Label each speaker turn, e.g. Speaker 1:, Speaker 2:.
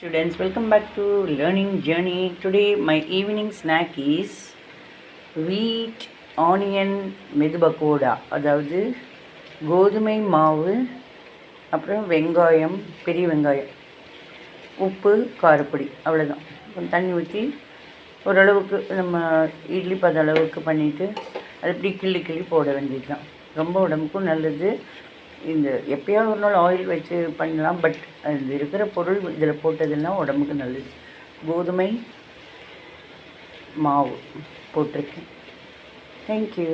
Speaker 1: Students, welcome back to Learning Journey. Today my evening snack is wheat onion மெதுபக்கோடா, அதாவது கோதுமை மாவு, அப்புறம் வெங்காயம், பெரிய வெங்காயம், உப்பு, காரப்பொடி, அவ்வளோதான். கொஞ்சம் தண்ணி ஊற்றி ஓரளவுக்கு நம்ம இட்லி பத அளவுக்கு பண்ணிவிட்டு அது இப்படி கிள்ளி கிள்ளி போட வேண்டியது தான். ரொம்ப உடம்புக்கும் நல்லது. இந்த எப்பயாவது ஒரு நாள் ஆயில் வச்சு பண்ணலாம், பட் அது இருக்கிற பொருள் இதில் போட்டதெல்லாம் உடம்புக்கு நல்லது. கோதுமை மாவு போட்டிருக்கேன். தேங்க்யூ.